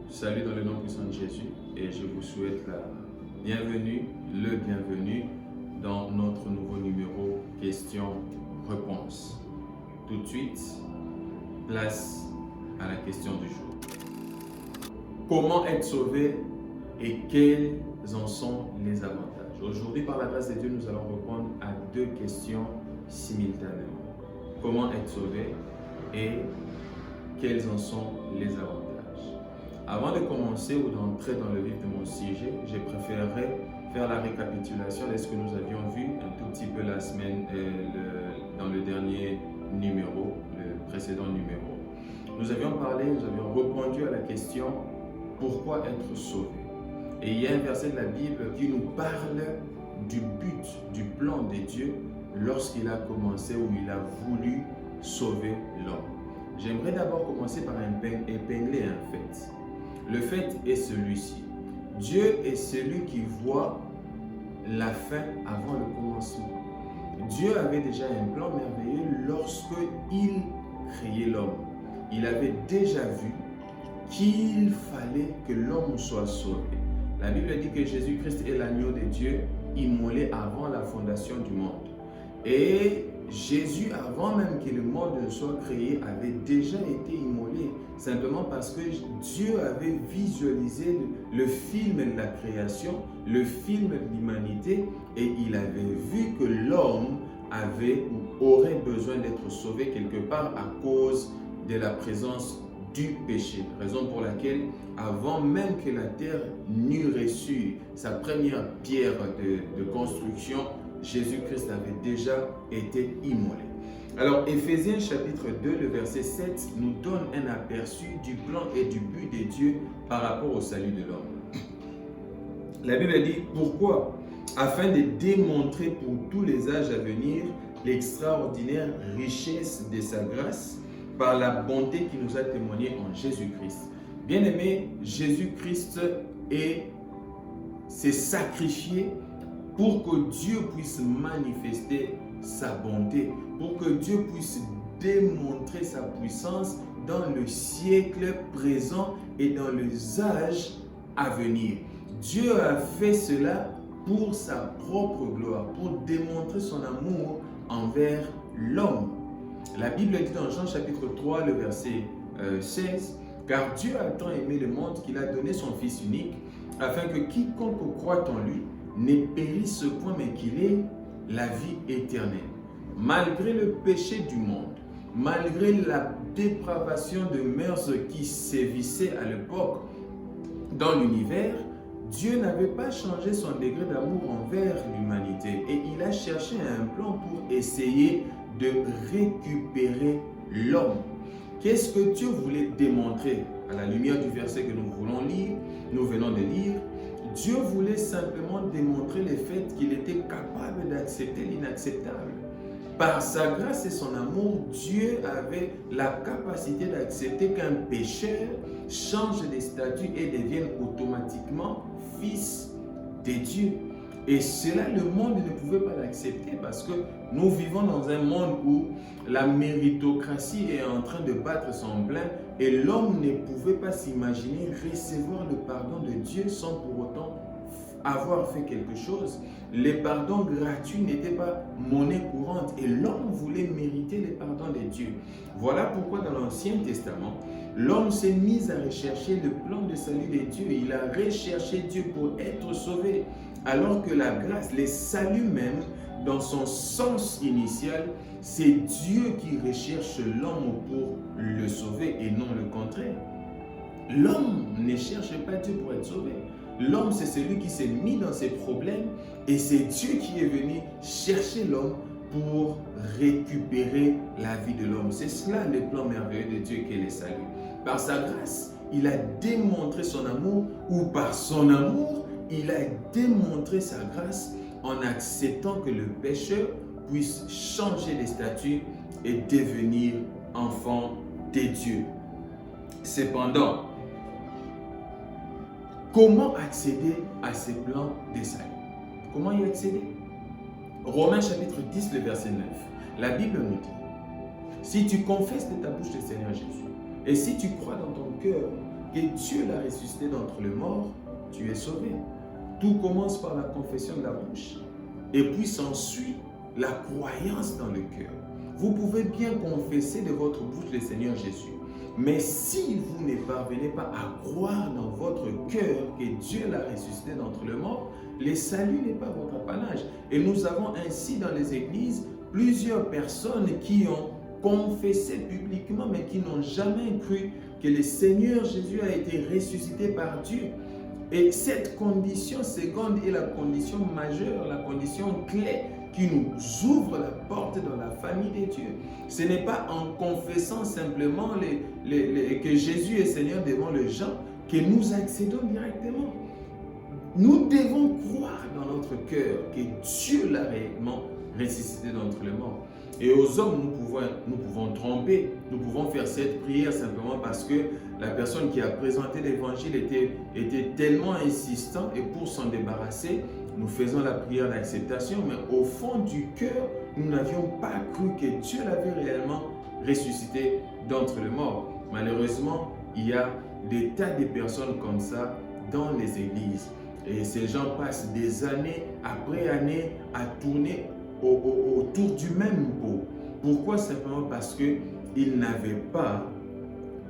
salue dans le nom puissant de Jésus et je vous souhaite la bienvenue, le bienvenu dans notre nouveau numéro questions-réponses. Tout de suite, place à la question du jour. Comment être sauvé et quels en sont les avantages? Aujourd'hui, par la grâce de Dieu, nous allons répondre à deux questions simultanément. Comment être sauvé et quels en sont les avantages? Avant de commencer ou d'entrer dans le vif de mon sujet, je préférerais faire la récapitulation de ce que nous avions vu un tout petit peu la semaine, dans le dernier numéro, le précédent numéro. Nous avions répondu à la question « Pourquoi être sauvé ?» Et il y a un verset de la Bible qui nous parle du but, du plan de Dieu lorsqu'il a commencé ou il a voulu sauver l'homme. J'aimerais d'abord commencer par épingler un fait. Le fait est celui-ci. Dieu est celui qui voit la fin avant le commencement. Dieu avait déjà un plan merveilleux lorsqu'il créait l'homme. Il avait déjà vu qu'il fallait que l'homme soit sauvé. La Bible dit que Jésus-Christ est l'agneau de Dieu, immolé avant la fondation du monde. Et Jésus, avant même que le monde soit créé, avait déjà été immolé, simplement parce que Dieu avait visualisé le film de la création, le film de l'humanité, et il avait vu que l'homme avait ou aurait besoin d'être sauvé quelque part à cause de la présence du péché. Raison pour laquelle, avant même que la terre n'eût reçu sa première pierre de construction, Jésus-Christ avait déjà été immolé. Alors, Éphésiens chapitre 2, le verset 7 nous donne un aperçu du plan et du but de Dieu par rapport au salut de l'homme. La Bible dit « Pourquoi ? Afin de démontrer pour tous les âges à venir l'extraordinaire richesse de sa grâce par la bonté qui nous a témoigné en Jésus-Christ. » Bien-aimé, Jésus-Christ s'est sacrifié pour que Dieu puisse manifester sa bonté, pour que Dieu puisse démontrer sa puissance dans le siècle présent et dans les âges à venir. Dieu a fait cela pour sa propre gloire, pour démontrer son amour envers l'homme. La Bible dit dans Jean chapitre 3, le verset 16, « Car Dieu a tant aimé le monde qu'il a donné son Fils unique, afin que quiconque croit en lui ne périsse point, mais qu'il ait la vie éternelle. » Malgré le péché du monde, malgré la dépravation de mœurs qui sévissait à l'époque dans l'univers, Dieu n'avait pas changé son degré d'amour envers l'humanité et il a cherché un plan pour essayer de récupérer l'homme. Qu'est-ce que Dieu voulait démontrer à la lumière du verset que nous venons de lire? Dieu voulait simplement démontrer le fait qu'il était capable d'accepter l'inacceptable. Par sa grâce et son amour, Dieu avait la capacité d'accepter qu'un pécheur change de statut et devienne automatiquement fils de Dieu. Et cela, le monde ne pouvait pas l'accepter parce que nous vivons dans un monde où la méritocratie est en train de battre son plein et l'homme ne pouvait pas s'imaginer recevoir le pardon de Dieu sans pour autant avoir fait quelque chose. Les pardons gratuits n'étaient pas monnaie courante et l'homme voulait mériter les pardons de Dieu. Voilà pourquoi dans l'Ancien Testament, l'homme s'est mis à rechercher le plan de salut de Dieu. Il a recherché Dieu pour être sauvé. Alors que la grâce, le salut même, dans son sens initial, c'est Dieu qui recherche l'homme pour le sauver et non le contraire. L'homme ne cherche pas Dieu pour être sauvé. L'homme, c'est celui qui s'est mis dans ses problèmes et c'est Dieu qui est venu chercher l'homme pour récupérer la vie de l'homme. C'est cela le plan merveilleux de Dieu qu'est le salut. Par sa grâce, il a démontré son amour ou par son amour, il a démontré sa grâce en acceptant que le pécheur puisse changer de statut et devenir enfant de Dieu. Cependant, comment accéder à ces plans de salut? Comment y accéder? Romains chapitre 10, le verset 9. La Bible nous dit, si tu confesses de ta bouche le Seigneur Jésus, et si tu crois dans ton cœur que Dieu l'a ressuscité d'entre les morts, tu es sauvé. Tout commence par la confession de la bouche. Et puis s'ensuit la croyance dans le cœur. Vous pouvez bien confesser de votre bouche le Seigneur Jésus. Mais si vous ne parvenez pas à croire dans votre cœur que Dieu l'a ressuscité d'entre les morts, le salut n'est pas votre apanage. Et nous avons ainsi dans les églises plusieurs personnes qui ont confessé publiquement mais qui n'ont jamais cru que le Seigneur Jésus a été ressuscité par Dieu. Et cette condition seconde est la condition majeure, la condition clé qui nous ouvre la porte dans la famille de Dieu. Ce n'est pas en confessant simplement que Jésus est Seigneur devant les gens que nous accédons directement. Nous devons croire dans notre cœur que Dieu l'a réellement ressuscité d'entre les morts. Et aux hommes, nous pouvons tromper, nous pouvons faire cette prière simplement parce que la personne qui a présenté l'évangile était tellement insistant et pour s'en débarrasser, nous faisons la prière d'acceptation, mais au fond du cœur, nous n'avions pas cru que Dieu l'avait réellement ressuscité d'entre les morts. Malheureusement, il y a des tas de personnes comme ça dans les églises. Et ces gens passent des années après années à tourner autour du même pot. Pourquoi? Simplement parce qu'ils n'avaient pas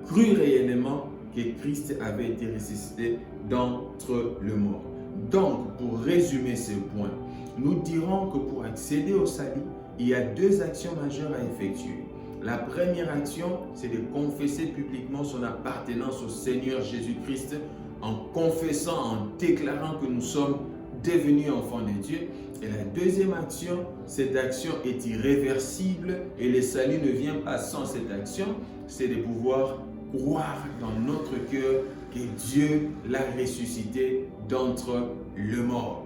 cru réellement que Christ avait été ressuscité d'entre les morts. Donc, pour résumer ce point, nous dirons que pour accéder au salut, il y a deux actions majeures à effectuer. La première action, c'est de confesser publiquement son appartenance au Seigneur Jésus-Christ en confessant, en déclarant que nous sommes devenus enfants de Dieu. Et la deuxième action, cette action est irréversible et le salut ne vient pas sans cette action, c'est de pouvoir croire dans notre cœur que Dieu l'a ressuscité d'entre les morts.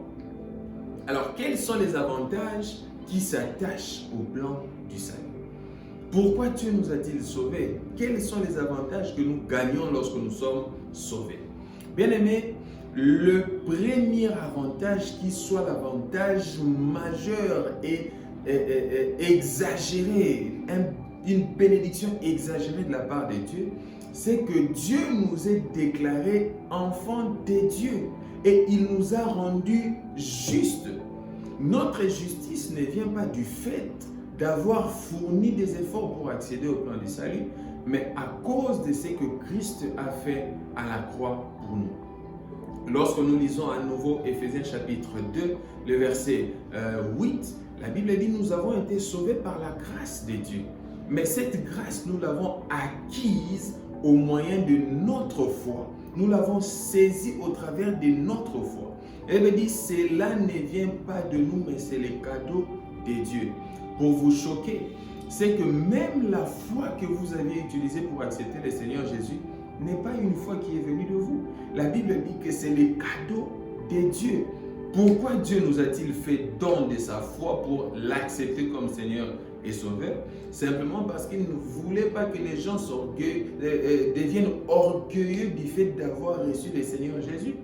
Alors, quels sont les avantages qui s'attachent au plan du salut? Pourquoi Dieu nous a-t-il sauvés? Quels sont les avantages que nous gagnons lorsque nous sommes sauvés? Bien-aimés, le premier avantage qui soit l'avantage majeur et exagéré, une bénédiction exagérée de la part de Dieu, c'est que Dieu nous est déclaré enfants de Dieu et il nous a rendus justes. Notre justice ne vient pas du fait d'avoir fourni des efforts pour accéder au plan du salut, mais à cause de ce que Christ a fait à la croix pour nous. Lorsque nous lisons à nouveau Éphésiens chapitre 2, le verset 8, la Bible dit « Nous avons été sauvés par la grâce de Dieu. Mais cette grâce, nous l'avons acquise au moyen de notre foi. Nous l'avons saisie au travers de notre foi. » Elle dit « Cela ne vient pas de nous, mais c'est le cadeau de Dieu. » Pour vous choquer, c'est que même la foi que vous avez utilisée pour accepter le Seigneur Jésus n'est pas une foi qui est venue de vous. La Bible dit que c'est le cadeau de Dieu. Pourquoi Dieu nous a-t-il fait don de sa foi pour l'accepter comme Seigneur et Sauveur? Simplement parce qu'il ne voulait pas que les gens deviennent orgueilleux du fait d'avoir reçu le Seigneur Jésus.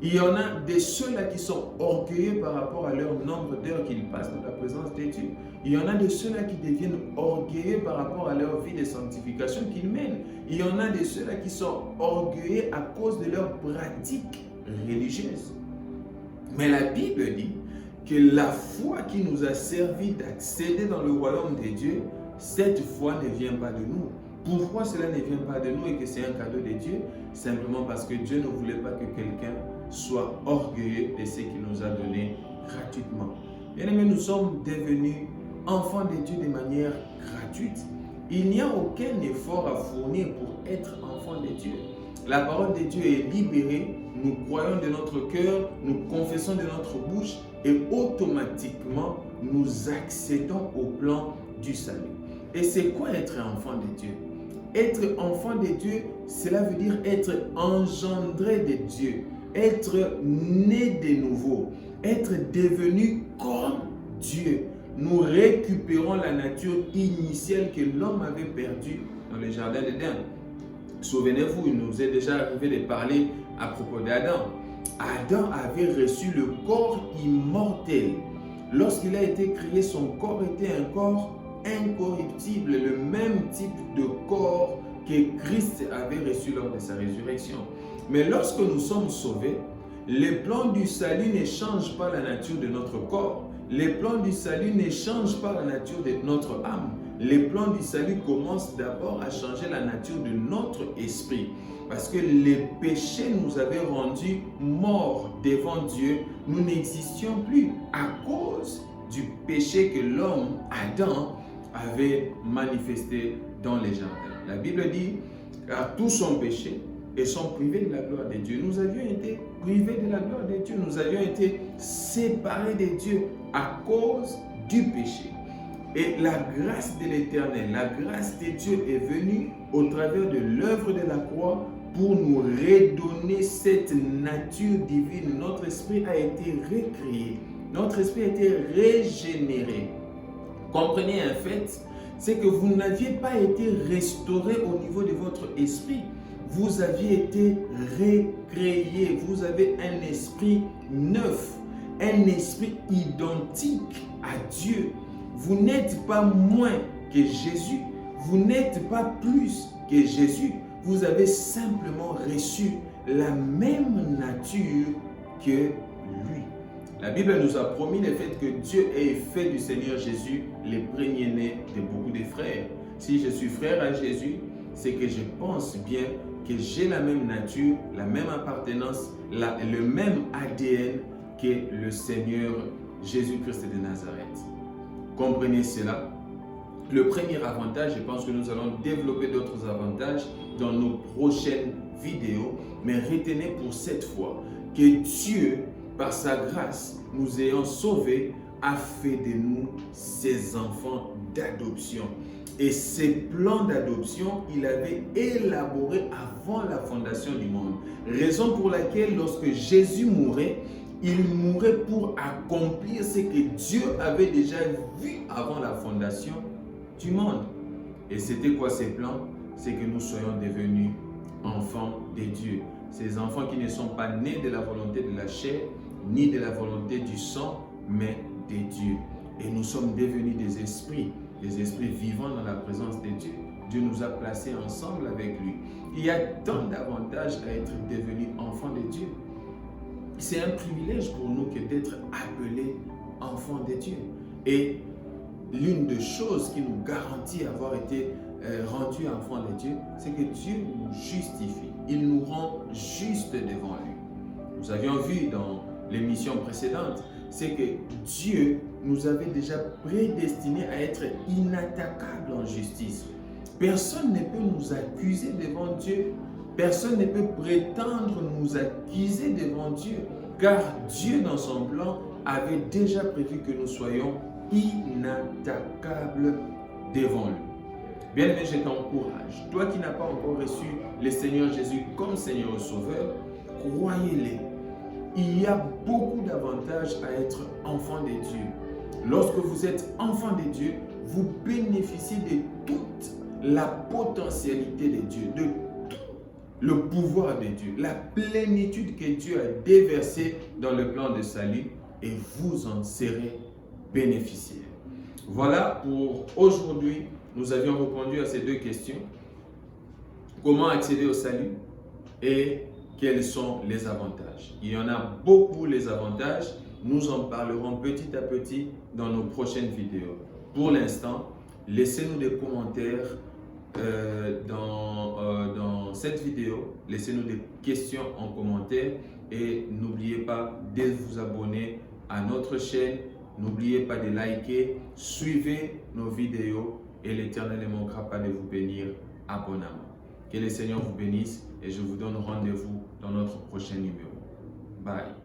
Il y en a de ceux-là qui sont orgueilleux par rapport à leur nombre d'heures qu'ils passent dans la présence de Dieu. Il y en a de ceux-là qui deviennent orgueilleux par rapport à leur vie de sanctification qu'ils mènent. Il y en a de ceux-là qui sont orgueilleux à cause de leur pratique religieuse. Mais la Bible dit que la foi qui nous a servi d'accéder dans le royaume de Dieu, cette foi ne vient pas de nous. Pourquoi cela ne vient pas de nous et que c'est un cadeau de Dieu? Simplement parce que Dieu ne voulait pas que quelqu'un soit orgueilleux de ce qu'il nous a donné gratuitement. Bien-aimés, nous sommes devenus enfants de Dieu de manière gratuite. Il n'y a aucun effort à fournir pour être enfant de Dieu. La parole de Dieu est libérée, nous croyons de notre cœur, nous confessons de notre bouche et automatiquement nous accédons au plan du salut. Et c'est quoi être enfant de Dieu? Être enfant de Dieu, cela veut dire être engendré de Dieu, être né de nouveau, être devenu comme Dieu. Nous récupérons la nature initiale que l'homme avait perdue dans le jardin d'Éden. Souvenez-vous, il nous est déjà arrivé de parler à propos d'Adam. Adam avait reçu le corps immortel. Lorsqu'il a été créé, son corps était un corps incorruptible, le même type de corps que Christ avait reçu lors de sa résurrection. Mais lorsque nous sommes sauvés, les plans du salut ne changent pas la nature de notre corps. Les plans du salut ne changent pas la nature de notre âme. Les plans du salut commencent d'abord à changer la nature de notre esprit. Parce que les péchés nous avaient rendus morts devant Dieu. Nous n'existions plus à cause du péché que l'homme, Adam, avait manifesté dans les jardins. La Bible dit, car tous ont péché et sont privés de la gloire de Dieu. Nous avions été privés de la gloire de Dieu. Nous avions été séparés de Dieu à cause du péché. Et la grâce de l'Éternel, la grâce de Dieu est venue au travers de l'œuvre de la croix pour nous redonner cette nature divine. Notre esprit a été recréé. Notre esprit a été régénéré. Comprenez un fait, c'est que vous n'aviez pas été restauré au niveau de votre esprit. Vous aviez été recréé. Vous avez un esprit neuf, un esprit identique à Dieu. Vous n'êtes pas moins que Jésus. Vous n'êtes pas plus que Jésus. Vous avez simplement reçu la même nature que lui. La Bible nous a promis le fait que Dieu ait fait du Seigneur Jésus le premier-né de beaucoup de frères. Si je suis frère à Jésus, c'est que je pense bien que j'ai la même nature, la même appartenance, le même ADN que le Seigneur Jésus-Christ de Nazareth. Comprenez cela. Le premier avantage, je pense que nous allons développer d'autres avantages dans nos prochaines vidéos, mais retenez pour cette fois que Dieu, par sa grâce, nous ayant sauvés, a fait de nous ses enfants d'adoption. Et ces plans d'adoption, il avait élaboré avant la fondation du monde. Raison pour laquelle, lorsque Jésus mourait, il mourait pour accomplir ce que Dieu avait déjà vu avant la fondation du monde. Et c'était quoi ces plans? C'est que nous soyons devenus enfants de Dieu. Ces enfants qui ne sont pas nés de la volonté de la chair, ni de la volonté du sang, mais de Dieu. Et nous sommes devenus des esprits vivants dans la présence de Dieu. Dieu nous a placés ensemble avec lui. Il y a tant d'avantages à être devenu enfants de Dieu. C'est un privilège pour nous que d'être appelés enfants de Dieu. Et l'une des choses qui nous garantit avoir été rendus enfants de Dieu, c'est que Dieu nous justifie. Il nous rend justes devant lui. Nous avions vu dans l'émission précédente, c'est que Dieu nous avait déjà prédestinés à être inattaquables en justice. Personne ne peut nous accuser devant Dieu. Personne ne peut prétendre nous accuser devant Dieu, car Dieu, dans son plan, avait déjà prévu que nous soyons inattaquables devant lui. Bien-aimé, je t'encourage. Toi qui n'as pas encore reçu le Seigneur Jésus comme Seigneur et Sauveur, croyez-le. Il y a beaucoup d'avantages à être enfant de Dieu. Lorsque vous êtes enfant de Dieu, vous bénéficiez de toute la potentialité de Dieu, de tout le pouvoir de Dieu, la plénitude que Dieu a déversée dans le plan de salut, et vous en serez bénéficiaires. Voilà pour aujourd'hui. Nous avions répondu à ces deux questions. Comment accéder au salut et quels sont les avantages? Il y en a beaucoup les avantages. Nous en parlerons petit à petit dans nos prochaines vidéos. Pour l'instant, laissez-nous des commentaires dans cette vidéo. Laissez-nous des questions en commentaire et n'oubliez pas de vous abonner à notre chaîne. N'oubliez pas de liker, suivez nos vidéos et l'Éternel ne manquera pas de vous bénir abondamment. Que le Seigneur vous bénisse et je vous donne rendez-vous dans notre prochain numéro. Bye.